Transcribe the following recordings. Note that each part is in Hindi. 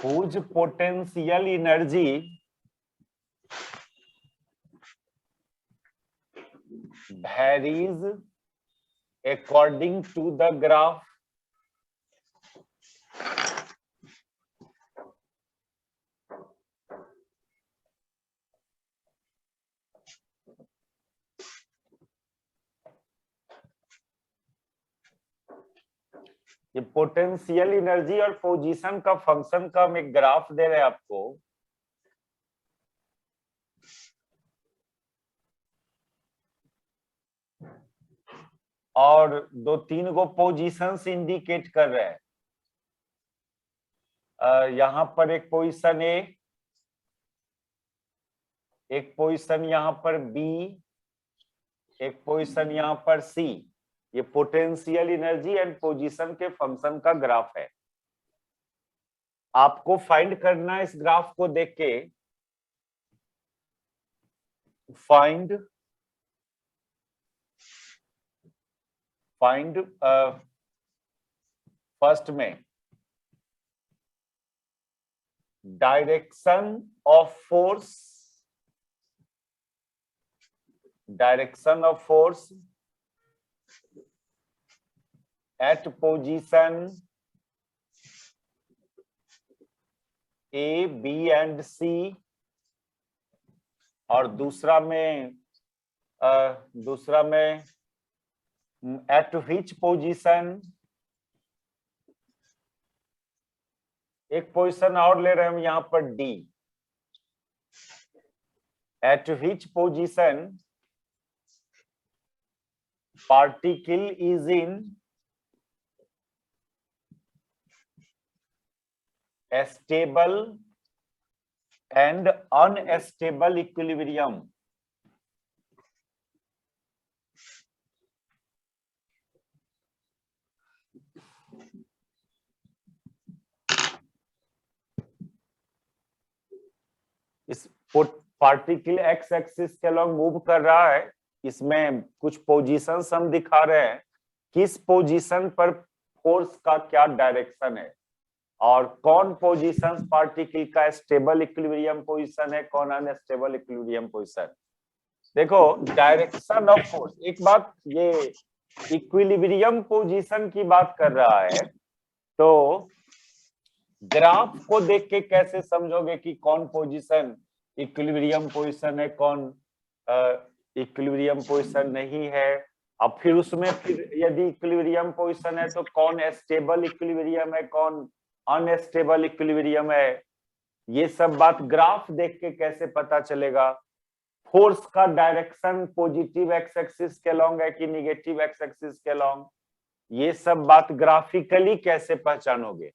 whose potential energy varies according to the graph. ये पोटेंशियल एनर्जी और पोजीशन का फंक्शन का हम एक ग्राफ दे रहे हैं आपको। और 2-3 गो पोजीशंस इंडिकेट कर रहे हैं। यहाँ पर एक पोजीशन ए, एक पोजीशन यहाँ पर बी, एक पोजीशन यहाँ पर सी। ये पोटेंशियल एनर्जी एंड पोजीशन के फंक्शन का ग्राफ है। आपको फाइंड करना है इस ग्राफ को देख के। फाइंड फर्स्ट में direction of force at position A, B and C, और दूसरा में at which position, एक पोजीशन और ले रहे हैं हम यहाँ पर D, at which position particle is in stable and unstable equilibrium. इस पार्टिकल एक्स एक्सिस के अलॉन्ग मूव कर रहा है। इसमें कुछ पोजीशंस हम दिखा रहे हैं, किस पोजीशन पर फोर्स का क्या डायरेक्शन है और कौन पोजीशन पार्टिकल का स्टेबल इक्विलिब्रियम पोजीशन है, कौन अनस्टेबल इक्विलिब्रियम पोजीशन। देखो डायरेक्शन ऑफ फोर्स, एक बात ये इक्विलिब्रियम पोजीशन की बात कर रहा है, तो ग्राफ को देख के कैसे समझोगे कि कौन पोजीशन इक्विलिब्रियम पोजीशन है, कौन इक्विलिब्रियम पोजीशन नहीं है। अब फिर उसमें फिर यदि इक्विलिब्रियम पोजीशन है तो कौन स्टेबल इक्विलिब्रियम है, कौन अनस्टेबल इक्विलिब्रियम है। ये सब बात ग्राफ देख के कैसे पता चलेगा। फोर्स का डायरेक्शन पॉजिटिव एक्स एक्सिस के लॉन्ग है कि निगेटिव एक्स एक्सिस के लॉन्ग, ये सब बात ग्राफिकली कैसे पहचानोगे।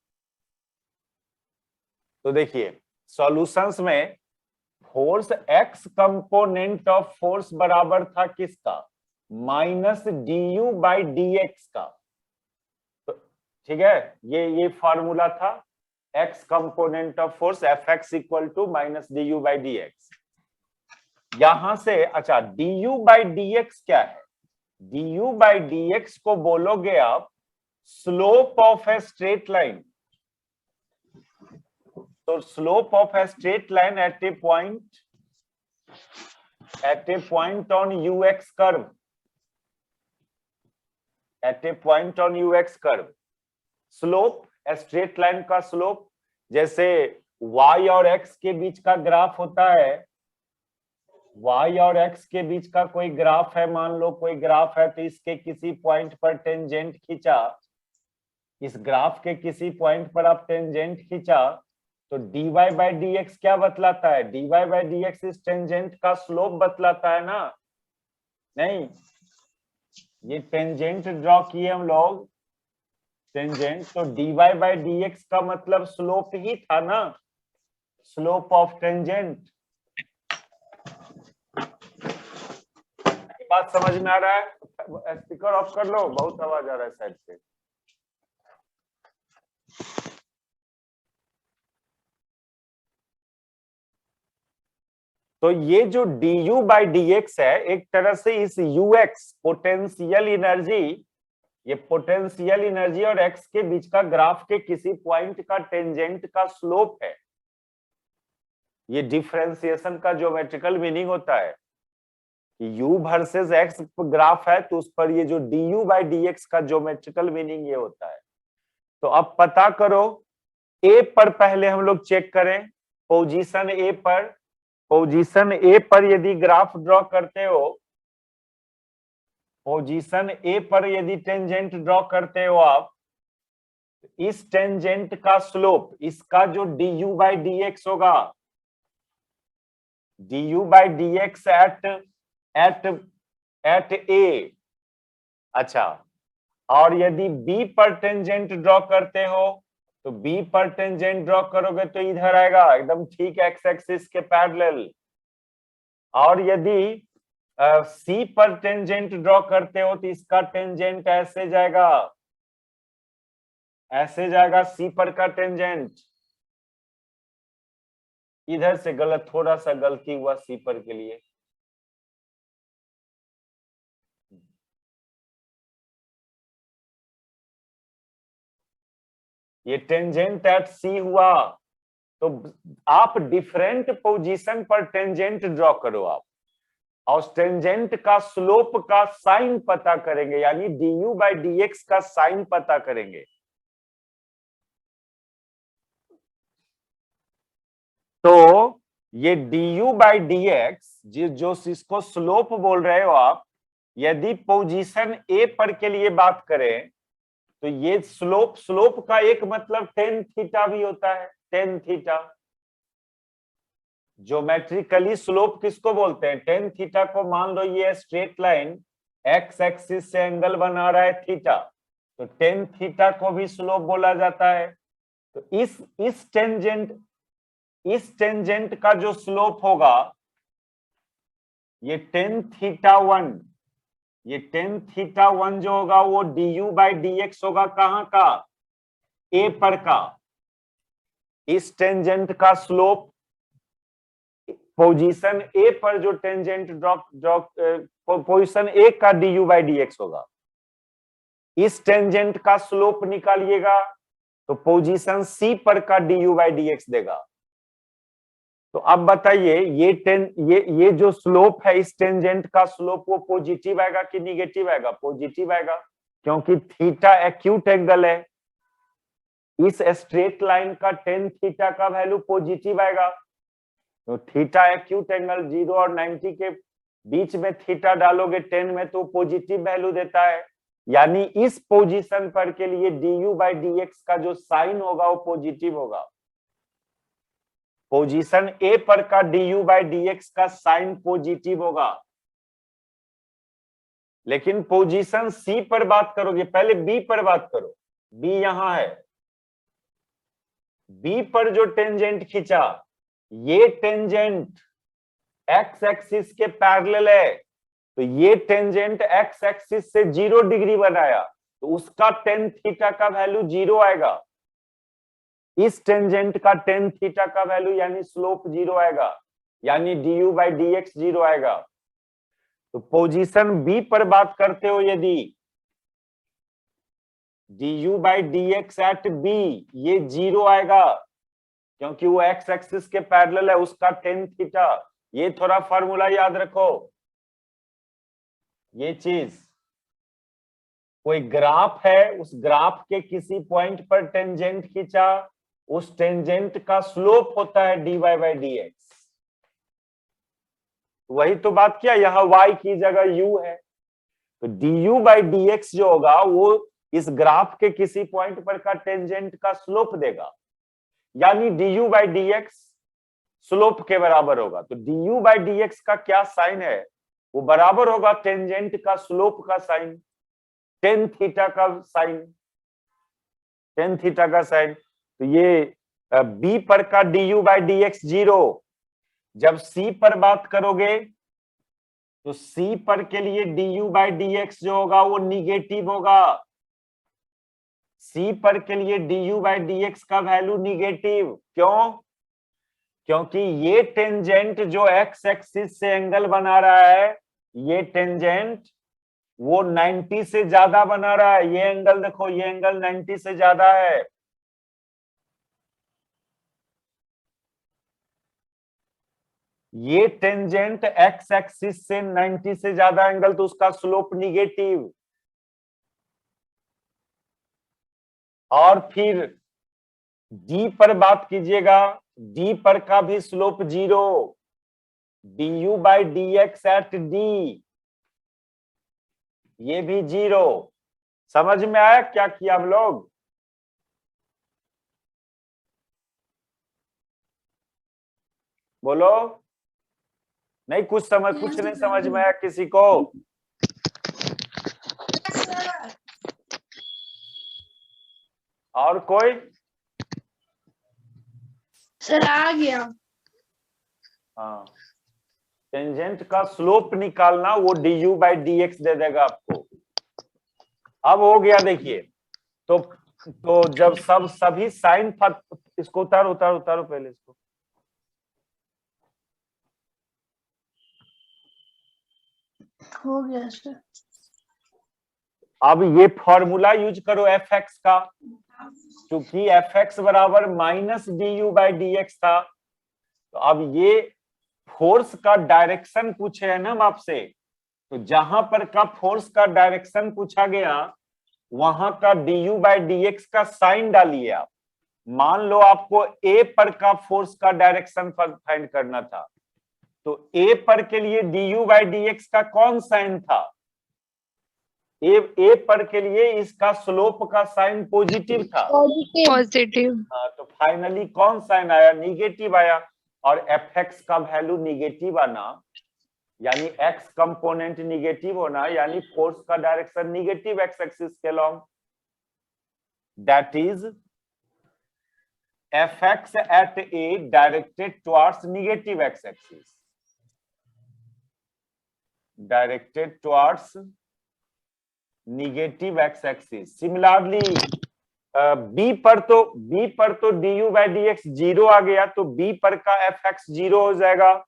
तो देखिए सॉल्यूशंस में force x component of force बराबर था किसका, minus d by d x का। तो ठीक है, ये फार्मूला था x component of force f x equal to minus d by d x. यहां से अच्छा डी बाई डी एक्स क्या है, डी बाई डी एक्स को बोलोगे आप slope of a straight line. तो slope of a straight line at a point on UX curve, at a point on UX curve. Slope straight line का स्लोप, जैसे y और x के बीच का ग्राफ होता है, y और x के बीच का कोई ग्राफ है, मान लो कोई ग्राफ है, तो इसके किसी पॉइंट पर टेंजेंट खींचा, इस ग्राफ के किसी पॉइंट पर आप टेंजेंट खींचा, तो dy बाई डी एक्स क्या बतलाता है, dy बाई डी एक्स इस टेंजेंट का स्लोप बतलाता है ना। नहीं, ये टेंजेंट ड्रॉ किए हम लोग, टेंजेंट, तो dy बाई डी एक्स का मतलब स्लोप ही था ना, स्लोप ऑफ टेंजेंट। बात समझ में आ रहा है? स्पीकर ऑफ कर लो, बहुत आवाज आ रहा है साइड से। तो ये जो du बाई डी एक्स है, एक तरह से इस ux पोटेंशियल एनर्जी ये पोटेंशियल एनर्जी और एक्स के बीच का ग्राफ के किसी पॉइंट का टेंजेंट का स्लोप है। ये डिफरेंशिएशन का ज्योमेट्रिकल मीनिंग होता है कि u वर्सेस x ग्राफ है तो उस पर ये जो du बाई dx का ज्योमेट्रिकल मीनिंग ये होता है। तो अब पता करो a पर पहले हम लोग चेक करें, पोजीशन a पर, पोजीशन a पर यदि ग्राफ ड्रॉ करते हो, पोजीशन a पर यदि टेंजेंट ड्रॉ करते हो आप, इस टेंजेंट का स्लोप, इसका जो du बाई dx होगा, du बाई dx एट ए, अच्छा, और यदि b पर टेंजेंट ड्रॉ करते हो तो b पर टेंजेंट ड्रॉ करोगे तो इधर आएगा एकदम ठीक एक्स एक्सिस के पैरेलल, और यदि c पर टेंजेंट ड्रॉ करते हो तो इसका टेंजेंट ऐसे जाएगा, ऐसे जाएगा c पर का टेंजेंट। इधर से गलत, थोड़ा सा गलती हुआ c पर के लिए, ये टेंजेंट एट सी हुआ। तो आप डिफरेंट पोजीशन पर टेंजेंट ड्रॉ करो आप, और टेंजेंट का स्लोप का साइन पता करेंगे, यानी du बाई dx का साइन पता करेंगे। तो ये du बाई dx जो इसको स्लोप बोल रहे हो आप, यदि पोजीशन a पर के लिए बात करें तो ये स्लोप का एक मतलब टेन थीटा भी होता है, टेन थीटा। ज्योमेट्रिकली स्लोप किसको बोलते हैं? टेन थीटा को। मान लो ये स्ट्रेट लाइन एक्स एक्सिस से एंगल बना रहा है थीटा, तो टेन थीटा को भी स्लोप बोला जाता है। तो इस टेंजेंट का जो स्लोप होगा, ये टेन थीटा वन, ये टेन थीटा वन जो होगा वो du बाई dx होगा, कहां का? ए पर का। इस टेंजेंट का स्लोप पोजीशन ए पर जो टेंजेंट पोजीशन ए का du बाई dx होगा। इस टेंजेंट का स्लोप निकालिएगा तो पोजीशन सी पर का du बाई dx देगा। तो अब बताइए ये जो स्लोप है, इस टेंजेंट का स्लोप वो पॉजिटिव आएगा कि निगेटिव आएगा? पॉजिटिव आएगा, क्योंकि थीटा एक्यूट एंगल है। इस स्ट्रेट लाइन का टेन थीटा का वैल्यू पॉजिटिव आएगा। तो थीटा एक्यूट एंगल 0 और 90 के बीच में थीटा डालोगे 10 में तो पॉजिटिव वैल्यू देता है, यानी इस पोजीशन पर के लिए du बाई dx का जो साइन होगा वो पॉजिटिव होगा। पोजीशन ए पर का du बाई dx का साइन पॉजिटिव होगा। लेकिन पोजीशन सी पर बात करोगे, पहले बी पर बात करो, बी यहां है। बी पर जो टेंजेंट खींचा, ये टेंजेंट एक्स एक्सिस के पैरेलल है, तो ये टेंजेंट एक्स एक्सिस से 0 डिग्री बनाया, तो उसका टेन थीटा का वैल्यू 0 आएगा। इस टेंजेंट का टेन थीटा का वैल्यू यानी स्लोप 0 आएगा, यानी du बाई dx 0 आएगा। तो पोजीशन बी पर बात करते हो, यदि du by dx at B ये 0 आएगा, क्योंकि वो एक्स एक्सिस के पैरेलल है, उसका टेन थीटा। ये थोड़ा फॉर्मूला याद रखो, ये चीज। कोई ग्राफ है, उस ग्राफ के किसी पॉइंट पर टेंजेंट खींचा, उस टेंजेंट का स्लोप होता है dy बाई dx। वही तो बात किया, यहाँ y की जगह u है, तो du बाई dx जो होगा वो इस ग्राफ के किसी पॉइंट पर का टेंजेंट का स्लोप देगा, यानी du बाई dx स्लोप के बराबर होगा। तो du बाई dx का क्या साइन है? वो बराबर होगा टेंजेंट का स्लोप का साइन, टेन थीटा का साइन, टेन थीटा का साइन। तो ये बी पर का du बाई dx 0। जब सी पर बात करोगे तो सी पर के लिए du बाई dx जो होगा वो निगेटिव होगा। सी पर के लिए du बाई dx का वैल्यू निगेटिव, क्यों? क्योंकि ये टेंजेंट जो एक्स एक्सिस से एंगल बना रहा है, ये टेंजेंट वो 90 से ज्यादा बना रहा है। ये एंगल देखो, ये एंगल 90 से ज्यादा है। ये टेंजेंट एक्स एक्सिस से 90 से ज्यादा एंगल, तो उसका स्लोप निगेटिव। और फिर डी पर बात कीजिएगा, डी पर का भी slope 0, du by d x at D, ये भी 0। समझ में आया क्या किया हम लोग? बोलो। नहीं, कुछ नहीं समझ में आया किसी को? और कोई? सर आ गया। हाँ, टेंजेंट का स्लोप निकालना, वो du बाई डी एक्स दे देगा आपको। अब हो गया, देखिए। तो जब सभी साइन, इसको उतारो उतारो उतारो पहले इसको। हो गया सर। अब ये फॉर्मूला यूज करो एफ एक्स का, क्योंकि एफ एक्स बराबर minus D u by d x था। तो अब ये फोर्स का डायरेक्शन पूछे है ना हम आपसे, तो जहां पर का फोर्स का डायरेक्शन पूछा गया, वहां का d u by d x का साइन डालिए आप। मान लो आपको ए पर का फोर्स का डायरेक्शन फाइंड करना था, तो ए पर के लिए D u by d x का कौन साइन था? ए पर के लिए इसका स्लोप का साइन पॉजिटिव था। पॉजिटिव। हाँ, तो फाइनली कौन साइन आया? निगेटिव आया। और एफ एक्स का वैल्यू निगेटिव आना, यानी एक्स कंपोनेंट निगेटिव होना, यानी फोर्स का डायरेक्शन निगेटिव एक्स एक्सिस के long, that is f x at A directed towards negative x axis, directed towards negative x axis. Similarly B पर तो d u by d x 0 आ गया, तो बी पर का एफ एक्स 0 हो जाएगा।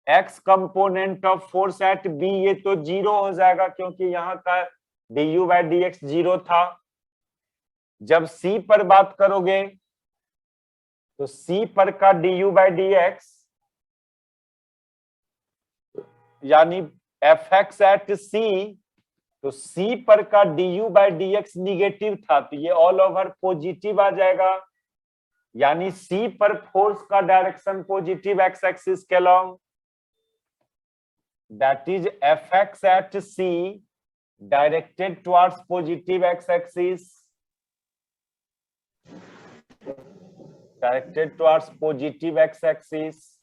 X component of force at B, ये तो 0 हो जाएगा, क्योंकि यहाँ का d u by d x 0 था। जब सी पर बात करोगे, तो सी पर का d u by d x, यानी एफ एक्स एट सी, तो सी पर का d u by d x negative था, तो ये ऑल ओवर पॉजिटिव आ जाएगा। यानी सी पर फोर्स का डायरेक्शन पॉजिटिव एक्स एक्सिस के long, that is f x at C directed towards positive x axis, directed towards positive x axis.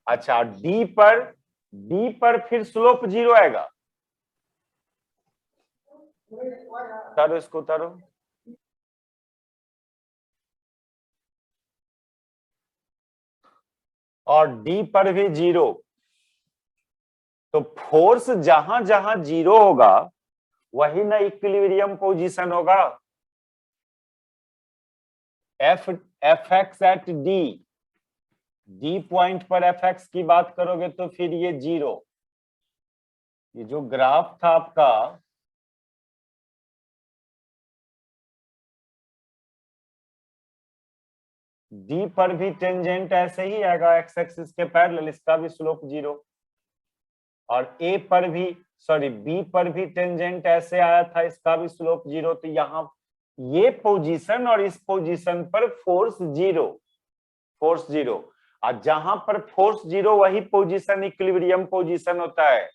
अच्छा, डी पर फिर स्लोप 0 आएगा। उतारो इसको, उतारो। और डी पर भी 0, तो फोर्स जहां जहां 0 होगा, वही ना इक्विलिब्रियम पोजीशन होगा। F x at D point पर एफ एक्स की बात करोगे, तो फिर ये 0। ये जो ग्राफ था आपका, डी पर भी टेंजेंट ऐसे ही आएगा एक्स एक्सिस के पैरेलल, इसका भी स्लोप 0। और ए पर भी, सॉरी बी पर भी टेंजेंट ऐसे आया था, इसका भी स्लोप 0। तो यहाँ ये पोजीशन और इस पोजीशन पर फोर्स 0, फोर्स 0। और जहां पर फोर्स 0, वही पोजीशन इक्विलिब्रियम पोजीशन होता है।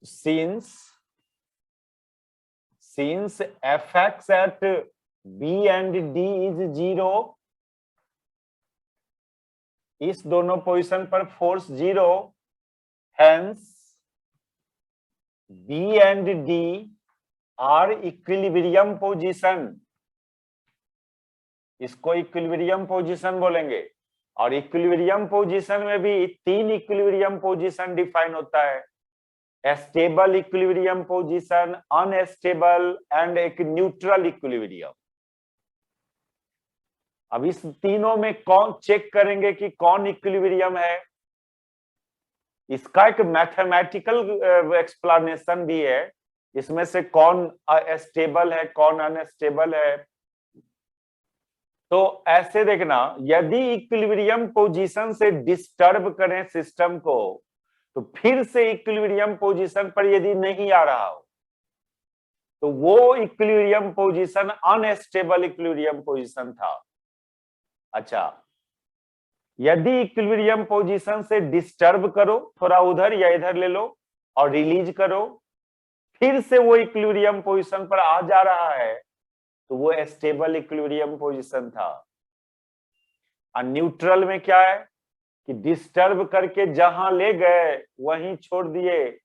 since fx at b and d is 0, इस दोनों पोजीशन पर force 0, hence b and d are equilibrium position. इसको इक्विलिब्रियम पोजीशन बोलेंगे। और इक्विलिब्रियम पोजीशन में भी 3 इक्विलिब्रियम पोजीशन डिफाइन होता है, stable equilibrium position, unstable and एक न्यूट्रल इक्विलिब्रियम। अब इस तीनों में कौन चेक करेंगे कि कौन इक्विलिब्रियम है? इसका एक मैथमेटिकल एक्सप्लेनेशन भी है, इसमें से कौन स्टेबल है कौन अनस्टेबल है। तो ऐसे देखना, यदि इक्विलिब्रियम पोजीशन से डिस्टर्ब करें सिस्टम को, तो फिर से इक्विलिब्रियम पोजीशन पर यदि नहीं आ रहा हो तो वो equilibrium position unstable equilibrium position था। अच्छा, यदि इक्विलिब्रियम पोजीशन से डिस्टर्ब करो, थोड़ा उधर या इधर ले लो और रिलीज करो, फिर से वो इक्विलिब्रियम पोजीशन पर आ जा रहा है तो वो स्टेबल इक्विलिब्रियम पोजीशन था। और न्यूट्रल में क्या है कि डिस्टर्ब करके जहां ले गए वहीं छोड़ दिए,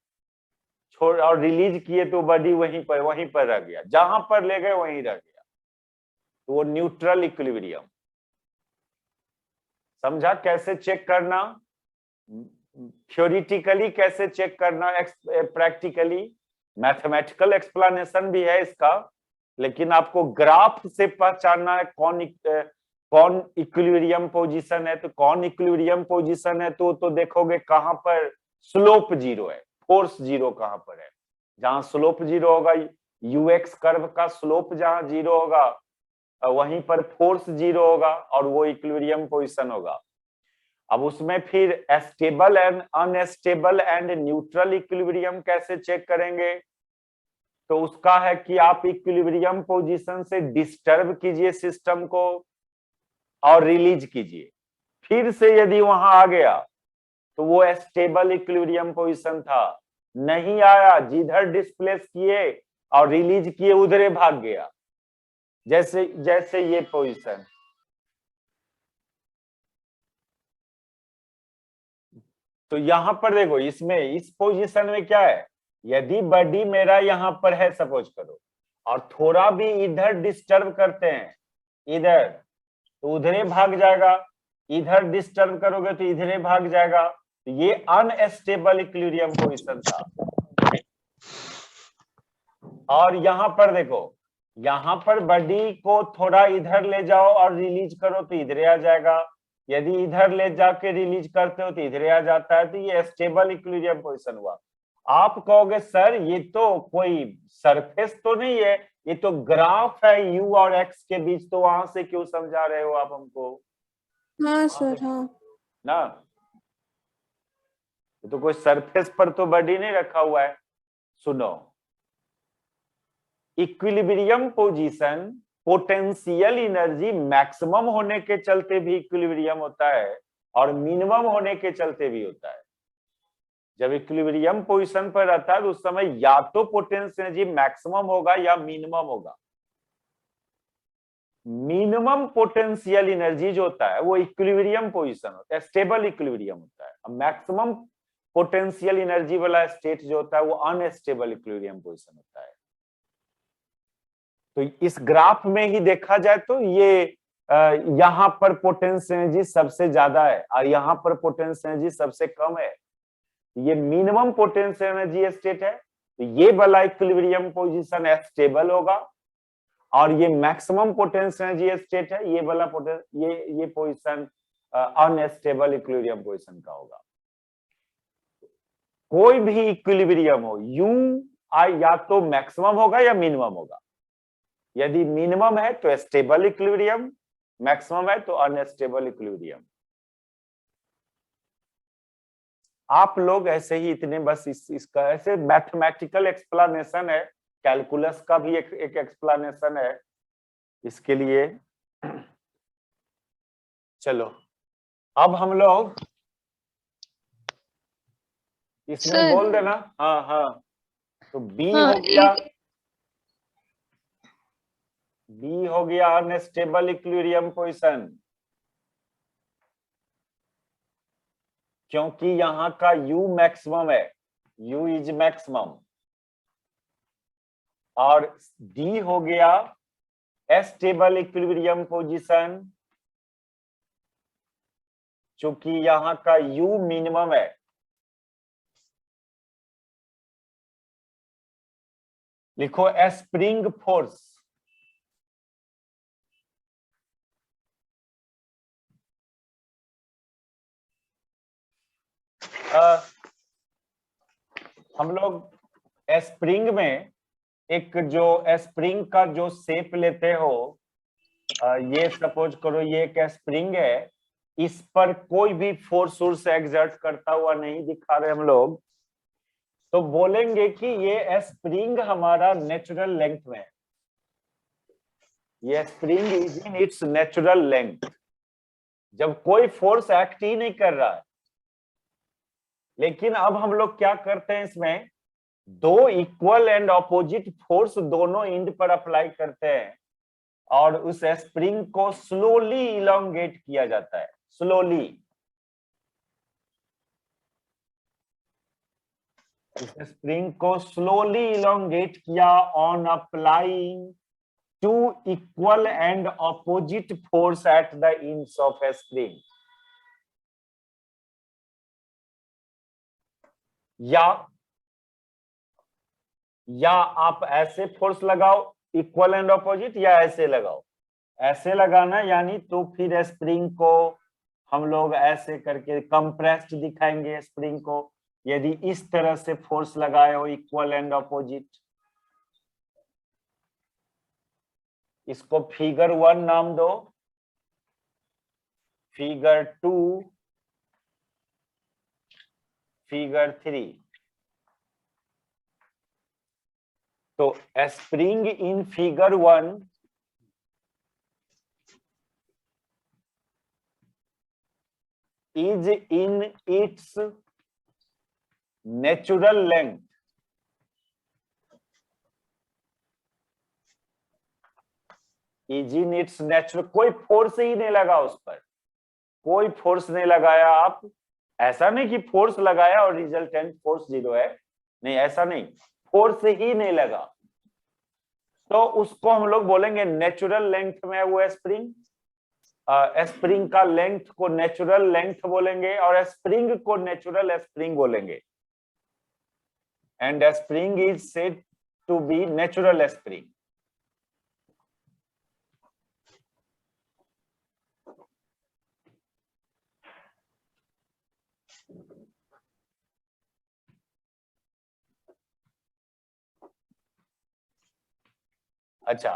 और रिलीज किए तो बॉडी वहीं पर रह गया, जहां पर ले गए वहीं रह गया, तो वो न्यूट्रल इक्विलिब्रियम। समझा कैसे चेक करना, थ्योरेटिकली कैसे चेक करना, प्रैक्टिकली मैथमेटिकल एक्सप्लेनेशन भी है इसका, लेकिन आपको ग्राफ से पहचानना है कौन इक्विलिब्रियम पोजीशन है। तो कौन इक्विलिब्रियम पोजीशन है तो देखोगे कहां पर स्लोप जीरो है, फोर्स जीरो कहां पर है। जहां स्लोप जीरो होगा, यूएक्स कर्व का स्लोप जहां जीरो होगा वहीं पर फोर्स जीरो होगा और वो इक्विलिब्रियम पोजीशन होगा। अब उसमें फिर stable and unstable and neutral equilibrium कैसे चेक करेंगे, तो उसका है कि आप इक्विलिब्रियम पोजीशन से डिस्टर्ब कीजिए सिस्टम को और रिलीज कीजिए, फिर से यदि वहां आ गया तो वो स्टेबल इक्विलिब्रियम पोजीशन था। नहीं आया, जिधर डिस्प्लेस किए और रिलीज किए उधरे भाग गया, जैसे जैसे ये पोजीशन। तो यहां पर देखो, इसमें इस पोजीशन में क्या है, यदि बॉडी मेरा यहां पर है सपोज करो, और थोड़ा भी इधर डिस्टर्ब करते हैं इधर, तो उधरे भाग जाएगा, इधर डिस्टर्ब करोगे तो इधरे भाग जाएगा। तो ये अनस्टेबल इक्विलिब्रियम पोजीशन था। और यहां पर देखो, यहां पर बॉडी को थोड़ा इधर ले जाओ और रिलीज करो तो इधरे आ जाएगा, यदि इधर ले जाके रिलीज करते हो तो इधरे आ जाता है, तो ये स्टेबल इक्विलिब्रियम पोजीशन हुआ। आप कहोगे सर ये तो कोई सरफेस तो नहीं है, ये तो ग्राफ है यू और एक्स के बीच, तो वहां से क्यों समझा रहे हो आप हमको? हाँ सर, हाँ ना, तो कोई सरफेस पर तो बॉडी नहीं रखा हुआ है। सुनो, equilibrium position potential energy maximum होने के चलते भी इक्विलिब्रियम होता है और मिनिमम होने के चलते भी होता है। जब इक्विलिब्रियम पोजीशन पर रहता है तो उस समय या तो पोटेंशियल एनर्जी मैक्सिमम होगा या मिनिमम होगा। मिनिमम पोटेंशियल एनर्जी जो होता है वो इक्विलिब्रियम पोजीशन होता है, स्टेबल इक्विलिब्रियम होता है। और मैक्सिमम पोटेंशियल एनर्जी वाला स्टेट जो होता है वो अनस्टेबल इक्विलिब्रियम पोजीशन होता है। तो इस ग्राफ में ही देखा जाए तो ये यहां पर पोटेंशियल एनर्जी सबसे ज्यादा है और यहां पर पोटेंशियल एनर्जी सबसे कम है। ये मिनिमम पोटेंशियल एनर्जी स्टेट है, तो ये वाला इक्विलिब्रियम पोजीशन स्टेबल होगा, और ये मैक्सिमम पोटेंशियल एनर्जी स्टेट है, ये वाला ये पोजीशन अनस्टेबल इक्विलिब्रियम पोजीशन का होगा। कोई भी इक्विलिब्रियम हो, यू या तो मैक्सिमम होगा या मिनिमम होगा। यदि मिनिमम है तो स्टेबल इक्विलिब्रियम, मैक्सिमम है तो अनस्टेबल इक्विलिब्रियम। आप लोग ऐसे ही इतने बस इसका ऐसे मैथमेटिकल एक्सप्लेनेशन है, कैलकुलस का भी एक एक्सप्लेनेशन है इसके लिए। चलो अब हम लोग इसमें बोल देना। हाँ हाँ, तो बी हो गया, बी हो गया अनस्टेबल इक्विलिब्रियम पोजीशन, क्योंकि यहां का U मैक्सिमम है, U इज मैक्सिमम। और D हो गया स्टेबल इक्विलिब्रियम पोजीशन, चूंकि यहां का U मिनिमम है। लिखो स्प्रिंग फोर्स, हम लोग स्प्रिंग में एक जो स्प्रिंग का जो शेप लेते हो, ये सपोज करो ये एक स्प्रिंग है, इस पर कोई भी फोर्स एक्सर्ट करता हुआ नहीं दिखा रहे हम लोग, तो बोलेंगे कि ये स्प्रिंग हमारा नेचुरल लेंथ में है, ये spring is in its natural length, जब कोई फोर्स एक्ट ही नहीं कर रहा है। लेकिन अब हम लोग क्या करते हैं, इसमें दो इक्वल एंड ऑपोजिट फोर्स दोनों एंड पर अप्लाई करते हैं और उस स्प्रिंग को स्लोली इलोंगेट किया जाता है, स्लोली। इस स्प्रिंग को स्लोली इलोंगेट किया on applying two equal and opposite force at the ends of a spring. या आप ऐसे फोर्स लगाओ इक्वल एंड ऑपोजिट, या ऐसे लगाओ। ऐसे लगाना यानी तो फिर स्प्रिंग को हम लोग ऐसे करके कंप्रेस्ड दिखाएंगे स्प्रिंग को, यदि इस तरह से फोर्स लगाए हो इक्वल एंड ऑपोजिट। इसको फिगर 1 नाम दो, फिगर 2, फिगर 3। तो spring in figure 1 is in its natural length, is in its natural, कोई फोर्स ही नहीं लगा उस पर, कोई फोर्स नहीं लगाया आप। ऐसा नहीं कि फोर्स लगाया और रिजल्टेंट फोर्स 0 है, नहीं ऐसा नहीं, फोर्स ही नहीं लगा, तो उसको हम लोग बोलेंगे नेचुरल लेंथ में वो स्प्रिंग। स्प्रिंग का लेंथ को नेचुरल लेंथ बोलेंगे और स्प्रिंग को नेचुरल स्प्रिंग बोलेंगे, and spring is said to be natural spring. अच्छा,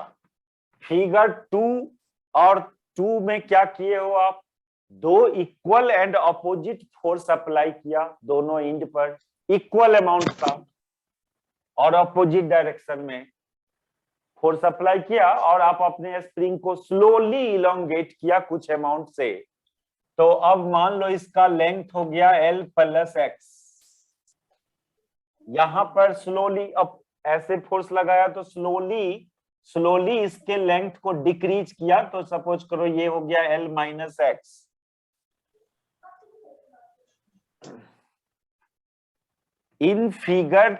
फिगर 2 और 2 में क्या किए हो आप, दो equal and opposite force apply किया दोनों एंड पर इक्वल अमाउंट का, और अपोजिट डायरेक्शन में फोर्स अप्लाई किया और आप अपने स्प्रिंग को स्लोली इलोंगेट किया कुछ अमाउंट से। तो अब मान लो इसका लेंथ हो गया L + x, यहां पर स्लोली अब ऐसे फोर्स लगाया तो स्लोली इसके लेंथ को डिक्रीज किया, तो सपोज करो ये हो गया L - x। In figure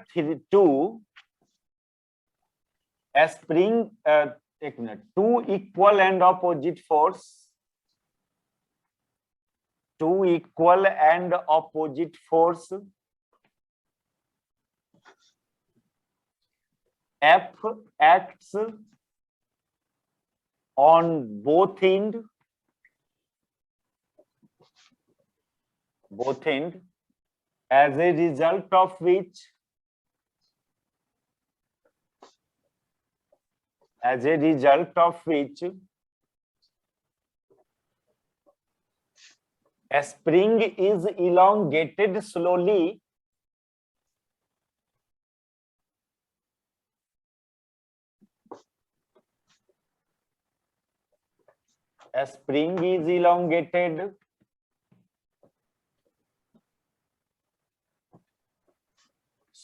2 spring, एक minute, two equal and opposite force, two equal and opposite force F acts on both end as a result of which a spring is elongated slowly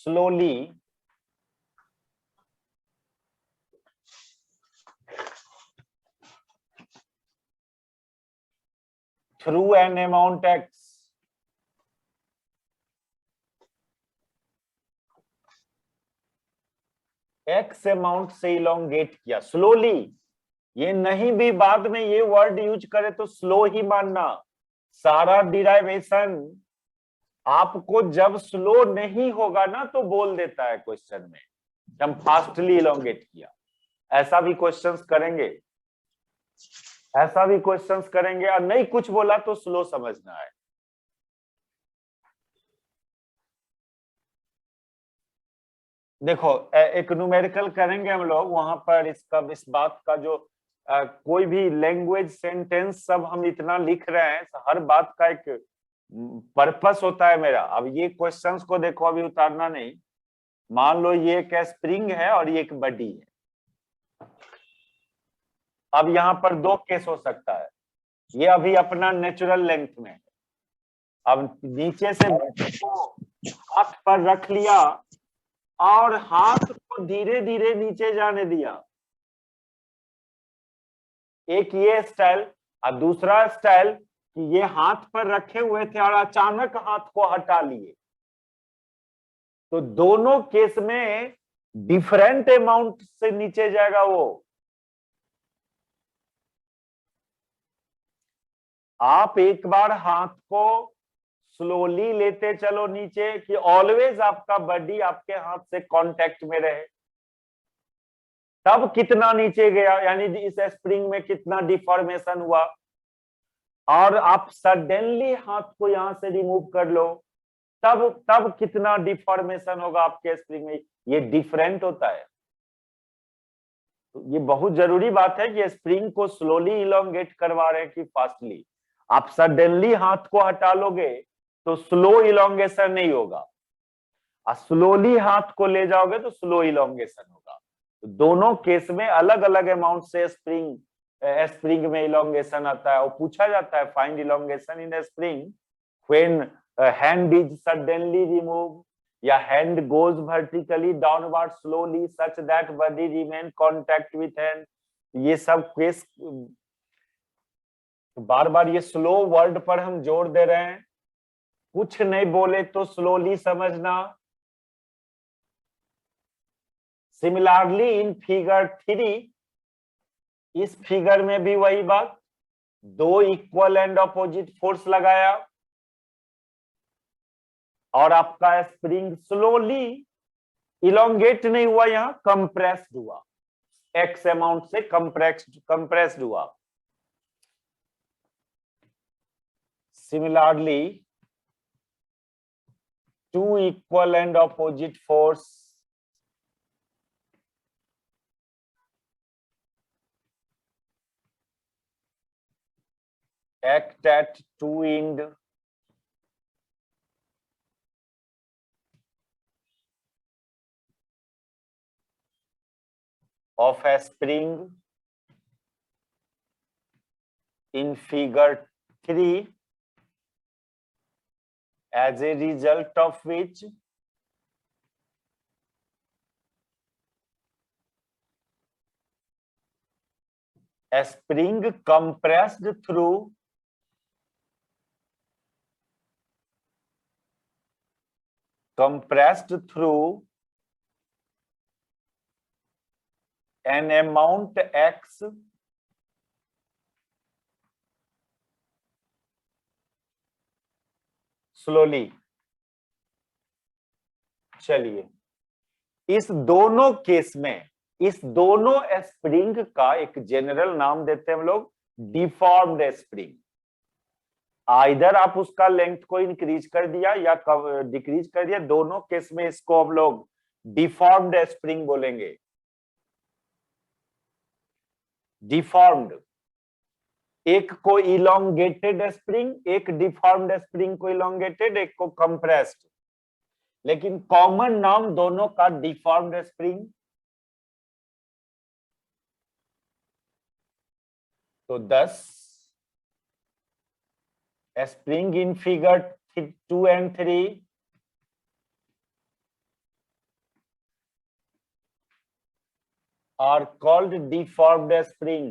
slowly through an amount x amount से इलोंगेट किया स्लोली। ये नहीं भी बाद में ये वर्ड यूज करे तो स्लो ही मानना, सारा डिराइवेशन आपको जब स्लो नहीं होगा ना तो बोल देता है क्वेश्चन में, हम फास्टली इलोंगेट किया। ऐसा भी क्वेश्चंस करेंगे, और नहीं कुछ बोला तो स्लो समझना है। देखो एक न्यूमेरिकल करेंगे हम लोग, वहां पर इसका इस बात का जो कोई भी लैंग्वेज सेंटेंस सब हम इतना लिख रहे हैं, हर बात का एक पर्पस होता है मेरा। अब ये क्वेश्चंस को देखो, अभी उतारना नहीं। मान लो ये एक स्प्रिंग है और ये एक बॉडी है। अब यहाँ पर दो केस हो सकता है। ये अभी अपना नेचुरल लेंथ में है। अब नीचे से हाथ पर रख लिया और हाथ को धीरे धीरे नीचे जाने दिया, एक ये स्टाइल। और दूसरा स्टाइल कि ये हाथ पर रखे हुए थे और अचानक हाथ को हटा लिए। तो दोनों केस में डिफरेंट अमाउंट से नीचे जाएगा वो। आप एक बार हाथ को स्लोली लेते चलो नीचे कि ऑलवेज आपका बॉडी आपके हाथ से कांटेक्ट में रहे, तब कितना नीचे गया, यानी इस स्प्रिंग में कितना डिफॉर्मेशन हुआ। और आप सडनली हाथ को यहां से रिमूव कर लो, तब कितना डिफॉर्मेशन होगा आपके स्प्रिंग में। ये डिफरेंट होता है। तो ये बहुत जरूरी बात है कि स्प्रिंग को स्लोली इलोंगेट करवा रहे हैं कि फास्टली। आप सडनली हाथ को हटा लोगे तो स्लो इलोंगेशन नहीं होगा, और स्लोली हाथ को ले जाओगे तो स्लो इलोंगेशन होगा। तो दोनों केस में अलग अलग अमाउंट से स्प्रिंग में इलोंगेशन आता है। और पूछा जाता है find elongation in spring when hand is suddenly remove, या hand goes vertically downward slowly such that body remain contact with hand. ये सब केस बार बार ये स्लो वर्ड पर हम जोर दे रहे हैं। कुछ नहीं बोले तो स्लोली समझना। सिमिलरली इन फिगर 3, इस फिगर में भी वही बात, दो इक्वल एंड अपोजिट फोर्स लगाया और आपका स्प्रिंग स्लोली इलोंगेट नहीं हुआ, यहां कंप्रेस्ड हुआ, एक्स अमाउंट से कंप्रेस्ड हुआ। Similarly two equal and opposite force act at two end of a spring in figure 3, as a result of which a spring compressed through an amount x slowly। चलिए, इस दोनों केस में इस दोनों स्प्रिंग का एक जनरल नाम देते हैं हम लोग डिफॉर्म्ड स्प्रिंग। आइदर आप उसका लेंथ को इंक्रीज कर दिया या डिक्रीज कर दिया, दोनों केस में इसको हम लोग डिफॉर्म्ड स्प्रिंग बोलेंगे। डिफॉर्म्ड, एक को इलोंगेटेड स्प्रिंग, एक डिफॉर्म्ड स्प्रिंग को इलोंगेटेड, एक को कंप्रेस्ड, लेकिन कॉमन नाम दोनों का डिफॉर्म्ड स्प्रिंग। तो 10 spring in figure 2 and 3 are called deformed spring।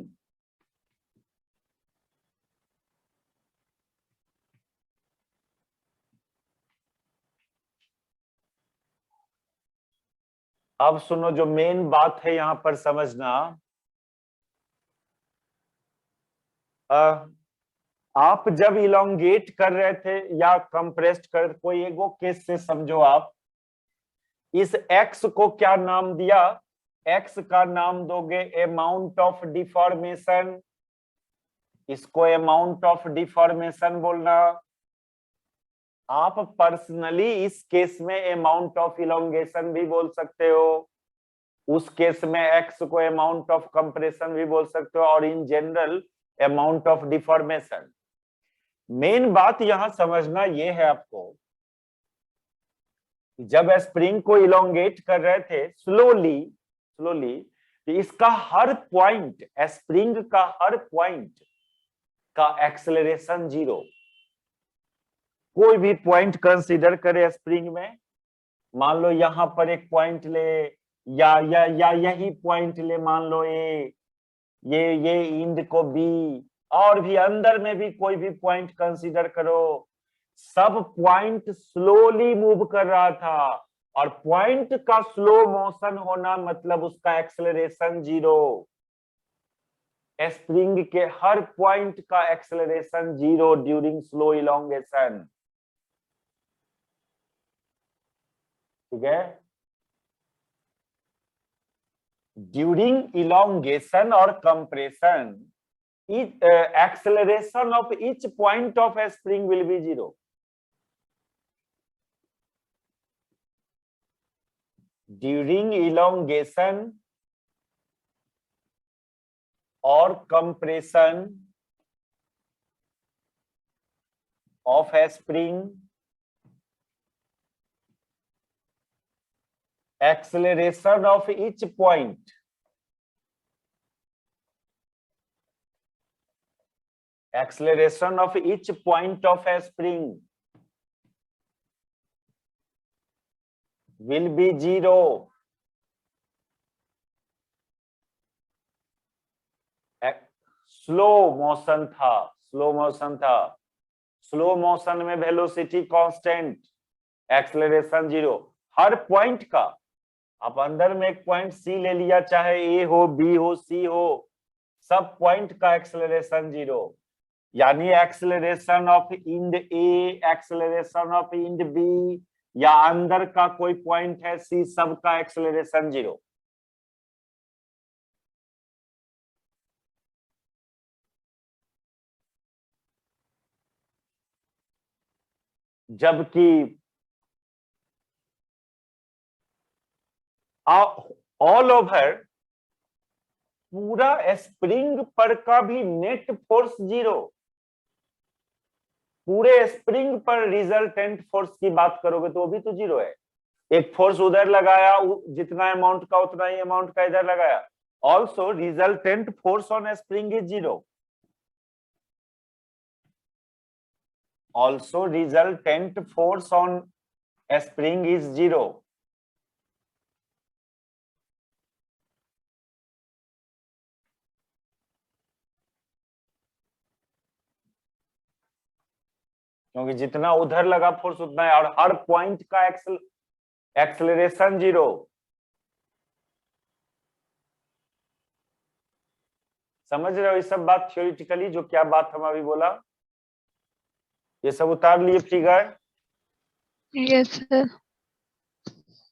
अब सुनो, जो मेन बात है यहां पर समझना, आप जब इलोंगेट कर रहे थे या कंप्रेस्ड कर, कोई एगो केस से समझो, आप इस एक्स को क्या नाम दिया? एक्स का नाम दोगे अमाउंट ऑफ डिफॉर्मेशन, इसको अमाउंट ऑफ डिफॉर्मेशन बोलना। आप पर्सनली इस केस में अमाउंट ऑफ इलोंगेशन भी बोल सकते हो, उस केस में एक्स को अमाउंट ऑफ कंप्रेशन भी बोल सकते हो, और in general amount of deformation. Main बात यहां समझना यह है आपको, जब स्प्रिंग को इलोंगेट कर रहे थे स्लोली स्लोली, तो इसका हर पॉइंट, स्प्रिंग का हर पॉइंट का एक्सेलरेशन 0। कोई भी पॉइंट कंसीडर करे स्प्रिंग में, मान लो यहां पर एक पॉइंट ले, या यही पॉइंट ले, मान लो ये इंड को बी, और भी अंदर में भी कोई भी पॉइंट कंसीडर करो, सब पॉइंट स्लोली मूव कर रहा था, और पॉइंट का स्लो मोशन होना मतलब उसका एक्सेलरेशन 0। स्प्रिंग के हर पॉइंट का एक्सेलरेशन 0 ड्यूरिंग स्लो इलोंगेशन। ठीक है, ड्यूरिंग इलोंगेशन और compression, acceleration of each point of a spring will be 0. During elongation or compression of a spring, acceleration of each point of a spring will be 0. Slow motion था, स्लो मोशन में वेलोसिटी कांस्टेंट, एक्सेलरेशन 0 हर पॉइंट का। आप अंदर में एक पॉइंट सी ले लिया, चाहे ए हो, बी हो, सी हो, सब पॉइंट का एक्सेलरेशन 0। यानी acceleration of end A, acceleration of end B, या अंदर का कोई पॉइंट है सी, सबका एक्सेलरेशन 0। जबकि ऑल ओवर पूरा स्प्रिंग पर का भी नेट फोर्स 0। पूरे स्प्रिंग पर रिजल्टेंट फोर्स की बात करोगे तो वो भी तो 0 है। एक फोर्स उधर लगाया, जितना अमाउंट का उतना ही अमाउंट का इधर लगाया, also resultant force on spring is 0। also resultant force on a spring is 0। क्योंकि जितना उधर लगा फोर्स उतना है, और हर पॉइंट का एक्सेलरेशन 0। समझ रहे हो ये सब बात थ्योरेटिकली, जो क्या बात हम अभी बोला, ये सब उतार लिए फिगर। Yes sir.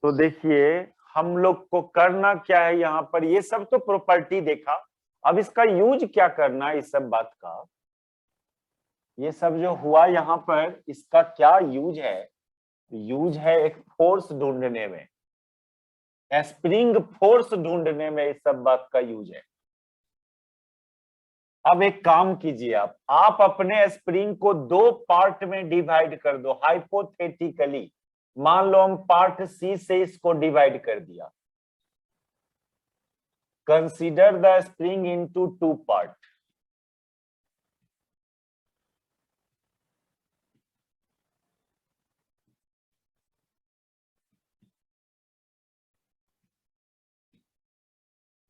तो देखिए हम लोग को करना क्या है यहाँ पर, ये सब तो प्रॉपर्टी देखा, अब इसका यूज क्या करना है इस सब बात का। ये सब जो हुआ यहाँ पर, इसका क्या यूज है? यूज है एक फोर्स ढूंढने में, स्प्रिंग फोर्स ढूंढने में, इस सब बात का यूज है। अब एक काम कीजिए, आप अपने स्प्रिंग को 2 पार्ट में डिवाइड कर दो हाइपोथेटिकली। मान लो हम पार्ट सी से इसको डिवाइड कर दिया। Consider the spring into 2 part.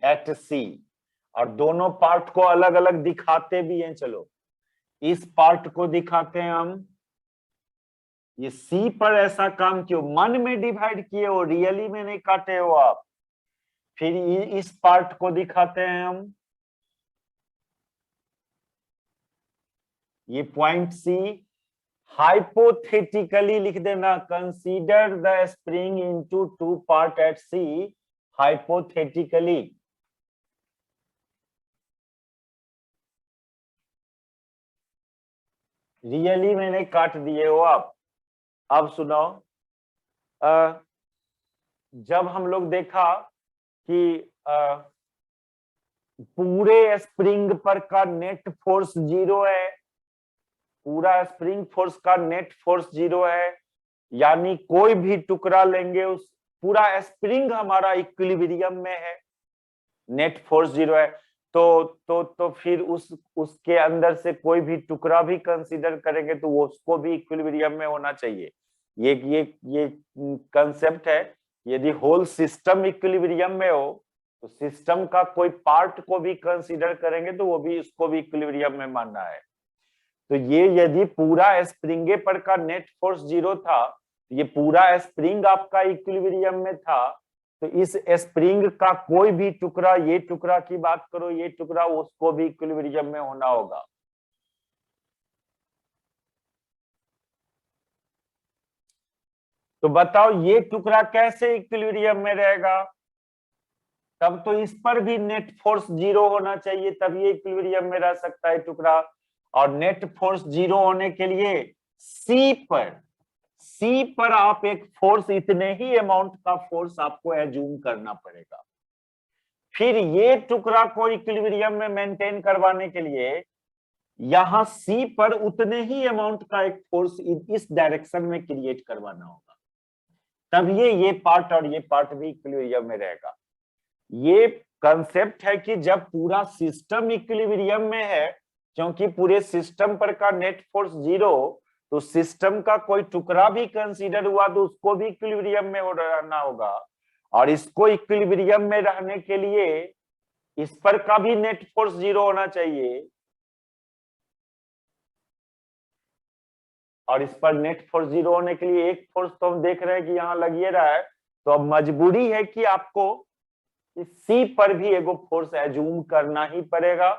At C, और दोनों पार्ट को अलग अलग दिखाते भी हैं। चलो इस पार्ट को दिखाते हैं हम, ये सी पर ऐसा काम क्यों, मन में डिवाइड किए हो, रियली में नहीं काटे हो आप। फिर इस पार्ट को दिखाते हैं हम, ये पॉइंट सी, हाइपोथेटिकली लिख देना, consider the spring into 2 part at C hypothetically. Really मैंने काट दिए हो आप। अब सुनो, जब हम लोग देखा कि पूरे स्प्रिंग पर का नेट फोर्स 0 है, पूरा स्प्रिंग फोर्स का नेट फोर्स 0 है, यानी कोई भी टुकड़ा लेंगे उस पूरा स्प्रिंग हमारा इक्विलिब्रियम में है, नेट फोर्स 0 है, तो फिर उसके अंदर से कोई भी टुकड़ा भी कंसीडर करेंगे तो वो उसको भी इक्विलिब्रियम में होना चाहिए। ये कंसेप्ट है। यदि होल सिस्टम इक्विलिब्रियम में हो तो सिस्टम का कोई पार्ट को भी कंसीडर करेंगे तो वो भी उसको भी इक्विलिब्रियम में मानना है। तो ये यदि पूरा स्प्रिंगे पर का नेट फोर्स 0 था, ये पूरा स्प्रिंग आपका इक्विलिब्रियम में था, तो इस स्प्रिंग का कोई भी टुकड़ा, ये टुकड़ा की बात करो, ये टुकड़ा, उसको भी इक्विलिब्रियम में होना होगा। तो बताओ ये टुकड़ा कैसे इक्विलिब्रियम में रहेगा? तब तो इस पर भी नेट फोर्स 0 होना चाहिए, तब ये इक्विलिब्रियम में रह सकता है टुकड़ा। और नेट फोर्स 0 होने के लिए सी पर आप एक फोर्स, इतने ही अमाउंट का फोर्स आपको एज्यूम करना पड़ेगा। फिर ये टुकड़ा को इक्विलिब्रियम में मेंटेन करवाने के लिए यहां सी पर उतने ही अमाउंट का एक फोर्स इस डायरेक्शन में क्रिएट करवाना होगा, तब ये पार्ट और ये पार्ट भी इक्विलिब्रियम में रहेगा। ये कंसेप्ट है कि जब पूरा सिस्टम इक्विलिब्रियम में है, क्योंकि पूरे सिस्टम पर का नेट फोर्स 0, तो सिस्टम का कोई टुकड़ा भी कंसीडर हुआ तो उसको भी इक्विलिब्रियम में रहना होगा। और इसको इक्विलिब्रियम में रहने के लिए इस पर का भी नेट फोर्स 0 होना चाहिए, और इस पर नेट फोर्स 0 होने के लिए एक फोर्स तो हम देख रहे हैं कि यहां लग ही रहा है, तो अब मजबूरी है कि आपको सी पर भी एगो फोर्स एज्यूम करना ही पड़ेगा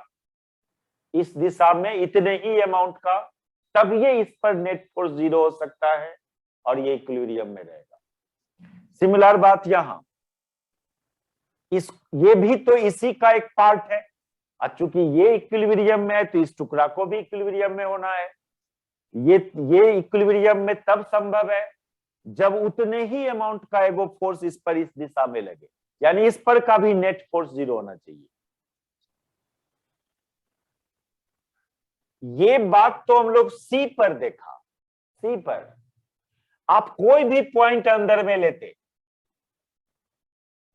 इस दिशा में, इतने ही अमाउंट का, तब ये इस पर नेट फोर्स 0 हो सकता है और ये इक्विलिब्रियम में रहेगा। सिमिलर बात यहां, ये भी तो इसी का एक पार्ट है, और चूंकि ये इक्विलिब्रियम में है तो इस टुकड़ा को भी इक्विलिब्रियम में होना है। ये इक्विलिब्रियम में तब संभव है जब उतने ही अमाउंट का एगो फोर्स इस पर इस दिशा में लगे, यानी इस पर का भी नेट फोर्स 0 होना चाहिए। ये बात तो हम लोग सी पर देखा। सी पर आप कोई भी पॉइंट अंदर में लेते,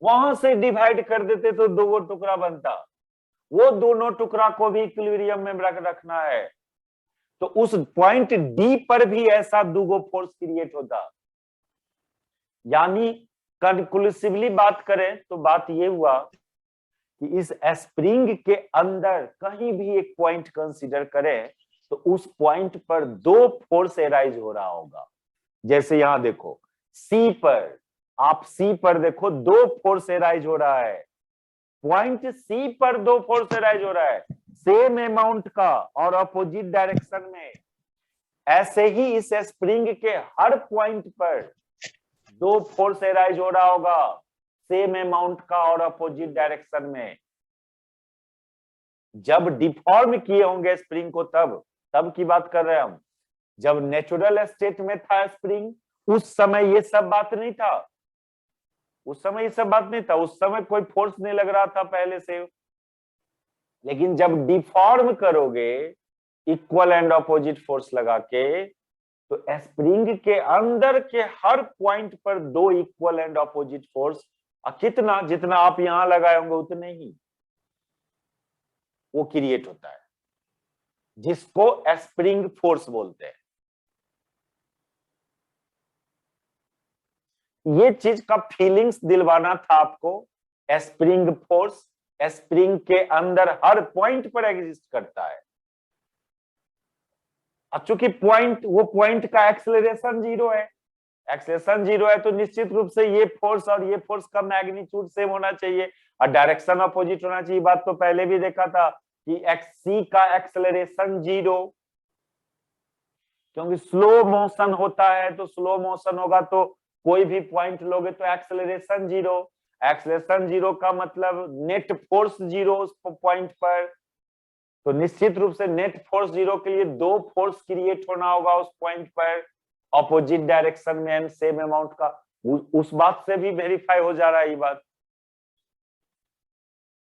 वहां से डिवाइड कर देते तो दो टुकड़ा बनता, वो दोनों टुकड़ा को भी इक्विलिब्रियम में रखना है। तो उस पॉइंट डी पर भी ऐसा दूगो फोर्स क्रिएट होता। यानी कंक्लूसिवली बात करें तो बात ये हुआ कि इस स्प्रिंग के अंदर कहीं भी एक पॉइंट कंसीडर करें तो उस पॉइंट पर दो फोर्स एराइज हो रहा होगा। जैसे यहां देखो सी पर, आप सी पर देखो दो फोर्स एराइज हो रहा है, पॉइंट सी पर दो फोर्स एराइज हो रहा है, सेम अमाउंट का और अपोजिट डायरेक्शन में। ऐसे ही इस स्प्रिंग के हर पॉइंट पर दो फोर्स एराइज हो रहा होगा, सेम अमाउंट का और अपोजिट डायरेक्शन में। जब डिफॉर्म किए होंगे स्प्रिंग को, तब की बात कर रहे हैं हम। जब नेचुरल स्टेट में था स्प्रिंग, उस समय ये सब बात नहीं था, उस समय ये सब बात नहीं था, उस समय कोई फोर्स नहीं लग रहा था पहले से। लेकिन जब डिफॉर्म करोगे इक्वल एंड अपोजिट फोर्स लगा के, तो स्प्रिंग के अंदर के हर पॉइंट पर दो इक्वल एंड अपोजिट फोर्स, कितना जितना आप यहां लगाए होंगे उतने ही वो क्रिएट होता है, जिसको स्प्रिंग फोर्स बोलते हैं। ये चीज का फीलिंग्स दिलवाना था आपको। स्प्रिंग फोर्स स्प्रिंग के अंदर हर पॉइंट पर एग्जिस्ट करता है। अब चूंकि वो पॉइंट का एक्सेलरेशन 0 है, एक्सेलरेशन 0 है, तो निश्चित रूप से ये फोर्स और ये फोर्स का मैग्नीट्यूड सेम होना चाहिए और डायरेक्शन अपोजिट होना चाहिए। बात तो पहले भी देखा था कि सी का एक्सेलरेशन 0, क्योंकि स्लो मोशन होता है, तो स्लो मोशन होगा तो कोई भी पॉइंट लोगे तो एक्सेलरेशन 0। एक्सेलरेशन 0 का मतलब नेट फोर्स 0 उस पॉइंट पर, तो निश्चित रूप से नेट फोर्स 0 के लिए दो फोर्स क्रिएट होना होगा उस पॉइंट पर, ऑपोजिट डायरेक्शन में एंड सेम अमाउंट का, उस बात से भी वेरीफाई हो जा रहा है ये बात।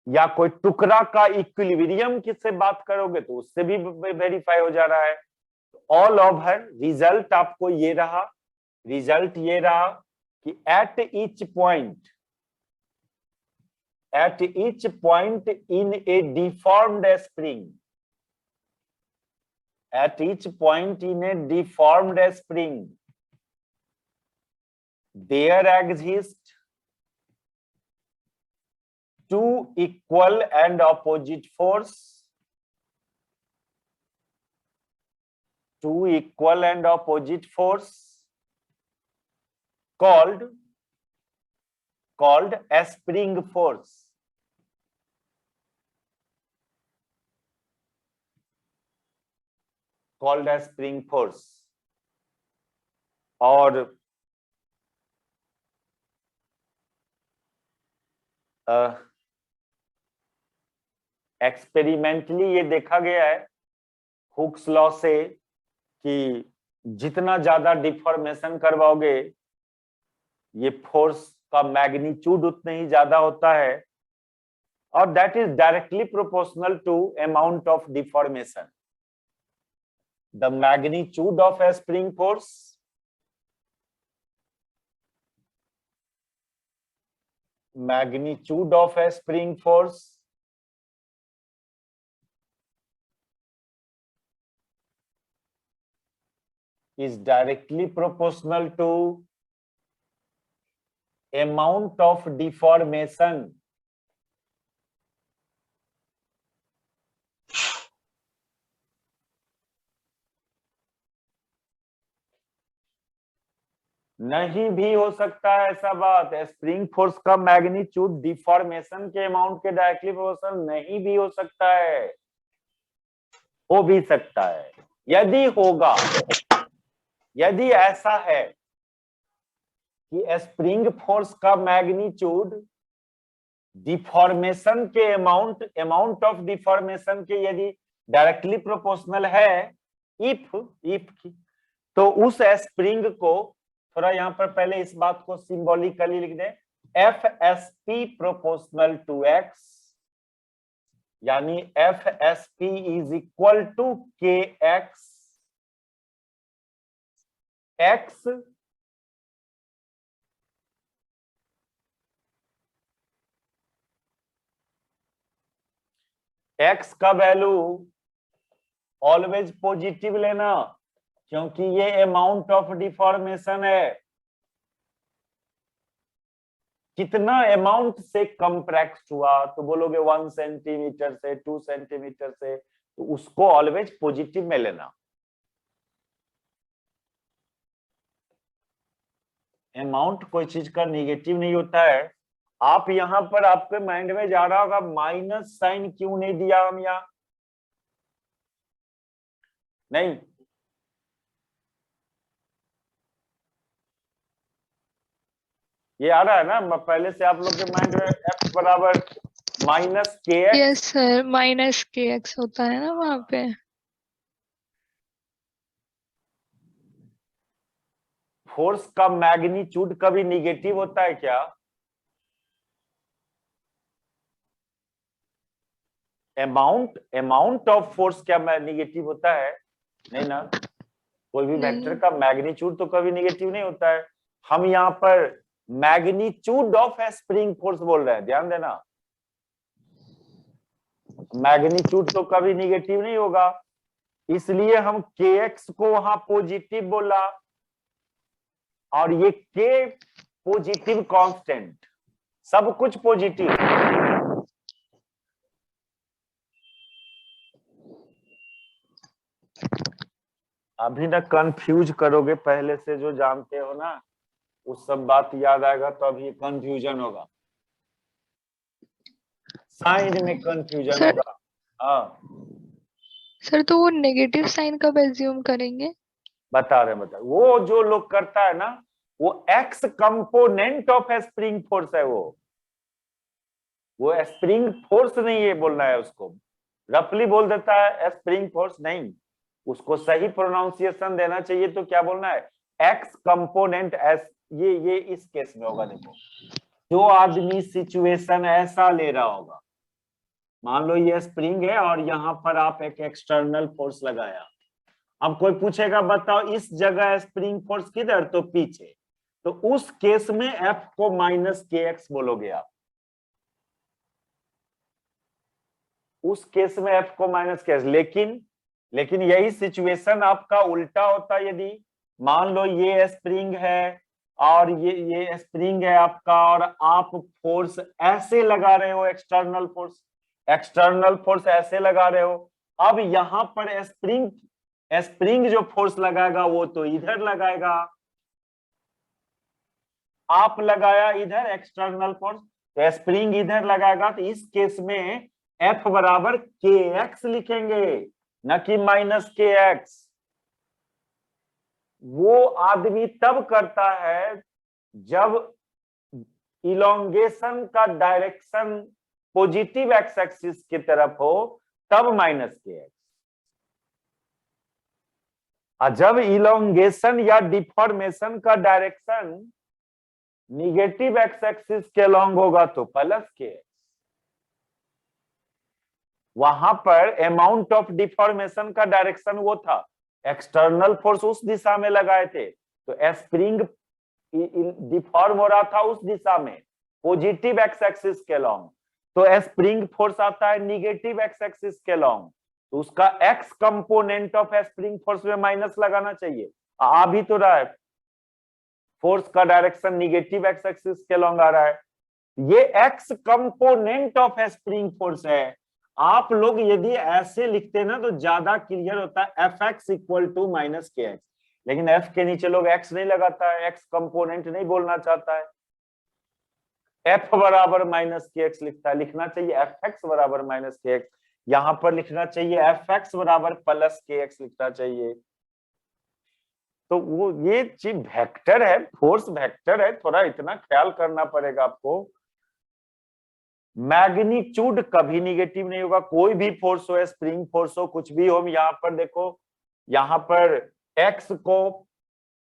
या कोई टुकड़ा का इक्विलिब्रियम किससे बात करोगे तो उससे भी वेरीफाई हो जा रहा है। ऑल ओवर रिजल्ट आपको ये रहा, रिजल्ट ये रहा कि at each point in A deformed spring, at each point in a deformed spring, there exist two equal and opposite force, called a spring force. Called as spring force. और एक्सपेरिमेंटली ये देखा गया है हुक्स लॉ से कि जितना ज्यादा डिफॉर्मेशन करवाओगे ये फोर्स का मैग्नीट्यूड उतना ही ज्यादा होता है, और that is directly proportional to amount of deformation. The magnitude of a spring force is directly proportional to amount of deformation. नहीं भी हो सकता है ऐसा बात, स्प्रिंग फोर्स का मैग्नीट्यूड डिफॉर्मेशन के अमाउंट के डायरेक्टली प्रोपोर्शनल नहीं भी हो सकता है, हो भी सकता है। यदि होगा, यदि ऐसा है कि स्प्रिंग फोर्स का मैग्नीट्यूड डिफॉर्मेशन के अमाउंट ऑफ डिफॉर्मेशन के यदि डायरेक्टली प्रोपोर्शनल है, इफ तो उस स्प्रिंग को थोड़ा यहाँ पर पहले इस बात को सिंबॉलिकली लिख दें, F S P proportional to X, यानी F S P is equal to K X, X X का वैल्यू ऑलवेज पॉजिटिव लेना, क्योंकि ये अमाउंट ऑफ डिफॉर्मेशन है। कितना अमाउंट से कंप्रेस्ड हुआ तो बोलोगे 1 सेंटीमीटर से 2 सेंटीमीटर से, तो उसको ऑलवेज पॉजिटिव में लेना। अमाउंट कोई चीज का निगेटिव नहीं होता है। आप यहां पर आपके माइंड में जा रहा होगा माइनस साइन क्यों नहीं दिया हम यहां, नहीं, ये आ रहा है ना पहले से आप लोग के माइंड में f बराबर minus k x. Yes sir, minus k x होता है ना वहां पे। फोर्स का मैग्नीट्यूड कभी निगेटिव होता है क्या? अमाउंट ऑफ फोर्स क्या निगेटिव होता है? नहीं ना, कोई भी वेक्टर का मैग्नीट्यूड तो कभी निगेटिव नहीं होता है। हम यहाँ पर magnitude of a spring force बोल रहे हैं, ध्यान देना। मैग्नीट्यूड तो कभी निगेटिव नहीं होगा, इसलिए हम के एक्स को वहां पॉजिटिव बोला, और ये के पॉजिटिव कांस्टेंट, सब कुछ पॉजिटिव। अभी ना कंफ्यूज करोगे, पहले से जो जानते हो ना उस सब बात याद आएगा, तो अभी कंफ्यूजन होगा, साइन में कंफ्यूजन होगा। हाँ सर, तो वो नेगेटिव साइन कब एज्यूम करेंगे? बता रहे वो जो लोग करता है ना, वो x component of spring force है, वो स्प्रिंग फोर्स नहीं है बोलना है उसको, रफली बोल देता है स्प्रिंग फोर्स नहीं, उसको सही प्रोनाउंसिएशन देना चाहिए। तो क्या बोलना है? एक्स कंपोनेंट एस, ये इस केस में होगा। देखो जो आदमी सिचुएशन ऐसा ले रहा होगा, मान लो ये स्प्रिंग है और यहाँ पर आप एक एक्सटर्नल फोर्स लगाया, अब कोई पूछेगा बताओ इस जगह स्प्रिंग फोर्स किधर, तो पीछे, तो उस केस में एफ को माइनस के एक्स बोलोगे आप, उस केस में एफ को माइनस के एक्स। लेकिन यही सिचुएशन आपका उल्टा होता, यदि मान लो ये स्प्रिंग है और ये स्प्रिंग है आपका, और आप फोर्स ऐसे लगा रहे हो, एक्सटर्नल फोर्स ऐसे लगा रहे हो, अब यहां पर स्प्रिंग जो फोर्स लगाएगा वो तो इधर लगाएगा, आप लगाया इधर एक्सटर्नल फोर्स, तो स्प्रिंग इधर लगाएगा, तो इस केस में एफ बराबर के एक्स लिखेंगे, न कि माइनस के एक्स। वो आदमी तब करता है जब इलोंगेशन का डायरेक्शन पॉजिटिव एक्स एक्सिस की तरफ हो, तब माइनस के एक्स। और जब इलोंगेशन या डिफॉर्मेशन का डायरेक्शन निगेटिव एक्स एक्सिस के लॉन्ग होगा तो प्लस के एक्स। वहां पर अमाउंट ऑफ डिफॉर्मेशन का डायरेक्शन वो था, एक्सटर्नल फोर्स उस दिशा में लगाए थे, तो स्प्रिंग डिफॉर्म हो रहा था उस दिशा में पॉजिटिव एक्स एक्सिस के लॉन्ग, तो स्प्रिंग फोर्स आता है निगेटिव एक्स एक्सिस के लॉन्ग, तो उसका x component of spring force में माइनस लगाना चाहिए। आ भी तो रहा है, फोर्स का डायरेक्शन निगेटिव एक्स एक्सिस के लॉन्ग आ रहा है, ये x component of spring force है। आप लोग यदि ऐसे लिखते ना तो ज्यादा क्लियर होता है, f x equal to minus k x, लेकिन एफ के नीचे लोग एक्स नहीं लगाता है, एक्स कंपोनेंट नहीं बोलना चाहता है, एफ बराबर माइनस के एक्स लिखता है। लिखना चाहिए एफ एक्स बराबर माइनस के एक्स, यहां पर लिखना चाहिए एफ एक्स बराबर प्लस के एक्स लिखना चाहिए। तो वो ये चीज वेक्टर है, फोर्स वेक्टर है, थोड़ा इतना ख्याल करना पड़ेगा आपको। मैग्नीट्यूड कभी निगेटिव नहीं होगा, कोई भी फोर्स हो, स्प्रिंग फोर्स हो, कुछ भी हो। यहाँ पर देखो, यहाँ पर एक्स को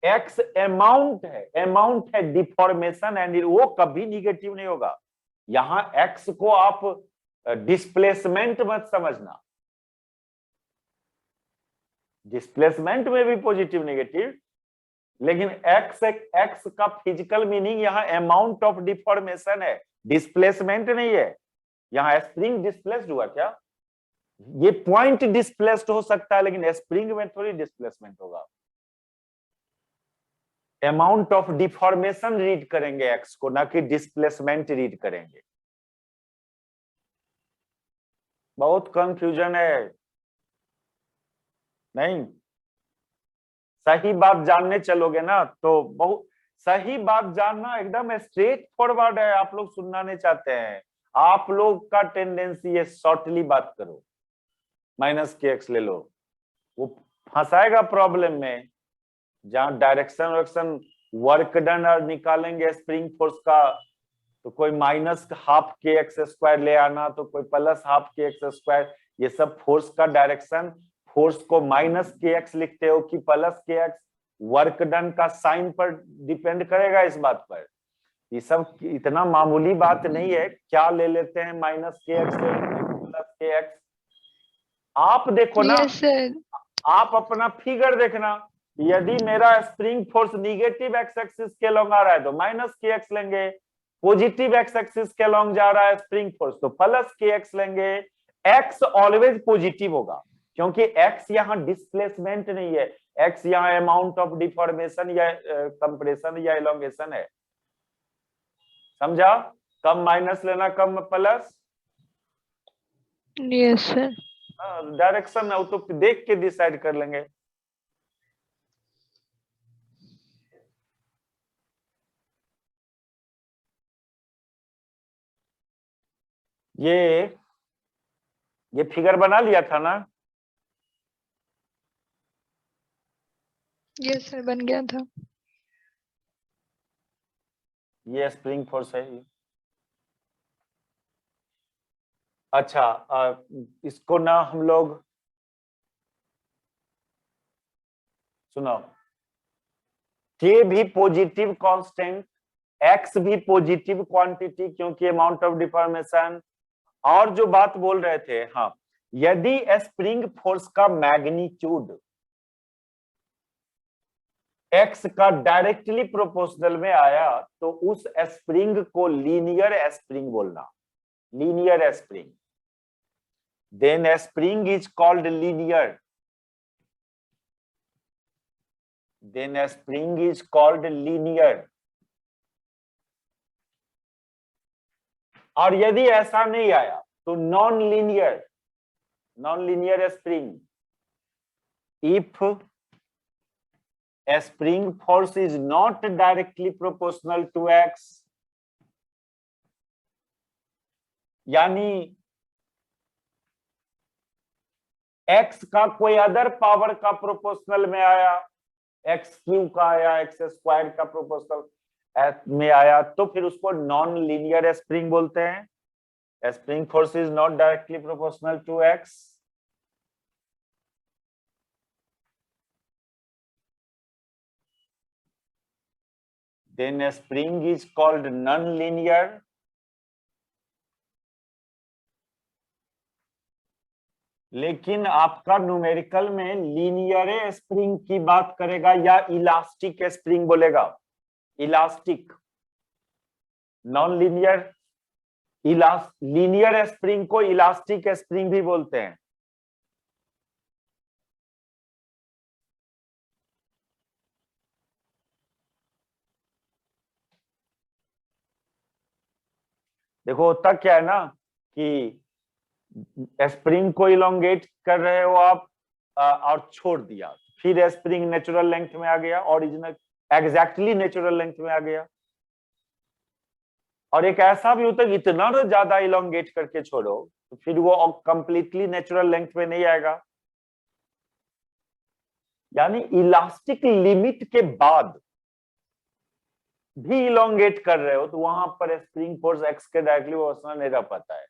एक्स अमाउंट है डिफॉर्मेशन, एंड वो कभी निगेटिव नहीं होगा। यहाँ एक्स को आप डिस्प्लेसमेंट मत समझना, डिस्प्लेसमेंट में भी पॉजिटिव नेगेटिव, लेकिन एक्स का फिजिकल मीनिंग यहाँ अमाउंट ऑफ डिफॉर्मेशन है, डिस्प्लेसमेंट नहीं है। यहाँ स्प्रिंग डिस्प्लेस्ड हुआ क्या, ये पॉइंट डिस्प्लेस्ड हो सकता है, लेकिन स्प्रिंग में थोड़ी डिस्प्लेसमेंट होगा। अमाउंट ऑफ डिफॉर्मेशन रीड करेंगे एक्स को, ना कि डिस्प्लेसमेंट रीड करेंगे। बहुत कंफ्यूजन है, नहीं सही बात जानने चलोगे ना तो बहुत सही बात जानना एकदम स्ट्रेट फॉरवर्ड है, आप लोग सुनना नहीं चाहते हैं। आप लोग का टेंडेंसी है शॉर्टली बात करो, माइनस के एक्स ले लो, वो फंसाएगा प्रॉब्लम में। जहां डायरेक्शन वर्क डन और निकालेंगे स्प्रिंग फोर्स का, तो कोई माइनस हाफ के एक्स स्क्वायर ले आना, तो कोई प्लस हाफ के एक्स स्क्वायर, ये सब फोर्स का डायरेक्शन। फोर्स को माइनस के एक्स लिखते हो कि प्लस के एक्स, वर्क डन का साइन पर डिपेंड करेगा इस बात पर। ये सब इतना मामूली बात नहीं है, क्या ले लेते हैं माइनस के एक्स प्लस के एक्स। आप देखो ना, यस सर। आप अपना फिगर देखना, यदि मेरा spring force negative x axis के लॉन्ग आ रहा है तो माइनस के एक्स लेंगे, पॉजिटिव एक्स एक्सिस के लॉन्ग जा रहा है स्प्रिंग फोर्स तो प्लस के एक्स लेंगे। एक्स ऑलवेज पॉजिटिव होगा, क्योंकि एक्स यहाँ डिस्प्लेसमेंट नहीं है, एक्स यहाँ अमाउंट ऑफ डिफॉर्मेशन या कंप्रेशन या एलोंगेशन है। समझा, कम माइनस लेना, कम प्लस। Yes sir. डायरेक्शन है वो तो देख के डिसाइड कर लेंगे। ये फिगर बना लिया था ना, यस सर, बन गया था। ये स्प्रिंग फोर्स है ये। अच्छा, इसको ना हम लोग सुनो, के भी पॉजिटिव कांस्टेंट, एक्स भी पॉजिटिव क्वांटिटी क्योंकि अमाउंट ऑफ डिफॉर्मेशन। और जो बात बोल रहे थे, हाँ, यदि स्प्रिंग फोर्स का मैग्नीट्यूड एक्स का डायरेक्टली प्रोपोर्शनल में आया तो उस स्प्रिंग को लीनियर स्प्रिंग बोलना, linear spring. Then spring is called linear, then spring is called linear. और यदि ऐसा नहीं आया तो non linear, non linear spring. If a spring force is not directly proportional to x, यानी x का कोई अदर पावर का प्रोपोर्शनल में आया, एक्स क्यू का आया, एक्स स्क्वायर का प्रोपोर्शनल में आया, तो फिर उसको नॉन लीनियर स्प्रिंग बोलते हैं। Spring force is not directly proportional to x. Then a spring is called non-linear. लेकिन आपका न्यूमेरिकल में लीनियर स्प्रिंग की बात करेगा या इलास्टिक स्प्रिंग बोलेगा? Elastic, non linear, linear spring को इलास्टिक स्प्रिंग भी बोलते हैं। देखो होता क्या है ना कि स्प्रिंग को इलोंगेट कर रहे हो आप और छोड़ दिया, फिर स्प्रिंग नेचुरल लेंथ में आ गया, ओरिजिनल एग्जैक्टली नेचुरल लेंथ में आ गया। और एक ऐसा भी होता है इतना ज्यादा इलोंगेट करके छोड़ो तो फिर वो कंप्लीटली नेचुरल लेंथ में नहीं आएगा। यानी इलास्टिक लिमिट के बाद भी इलोंगेट कर रहे हो तो वहां पर स्प्रिंग फोर्स एक्स के डायरेक्टली प्रोपोर्शनल नहीं रह पाता है।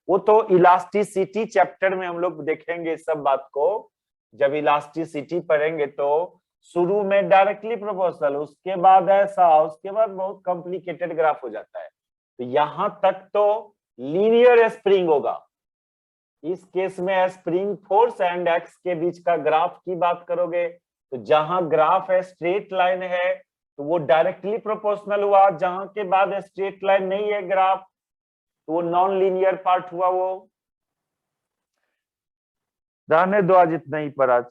वो तो इलास्टिसिटी चैप्टर में हम लोग देखेंगे सब बात को। जब इलास्टिसिटी पढ़ेंगे तो शुरू में डायरेक्टली प्रोपोर्शनल, उसके बाद ऐसा, उसके बाद बहुत कॉम्प्लिकेटेड ग्राफ हो जाता है। तो यहां तक तो लीनियर स्प्रिंग होगा। इस केस में स्प्रिंग फोर्स एंड एक्स के बीच का ग्राफ की बात करोगे तो जहां ग्राफ है स्ट्रेट लाइन है तो वो डायरेक्टली प्रोपोर्शनल हुआ, जहां के बाद स्ट्रेट लाइन नहीं है ग्राफ तो वो नॉन लीनियर पार्ट हुआ। वो रहने दो आज इतना ही पर आज।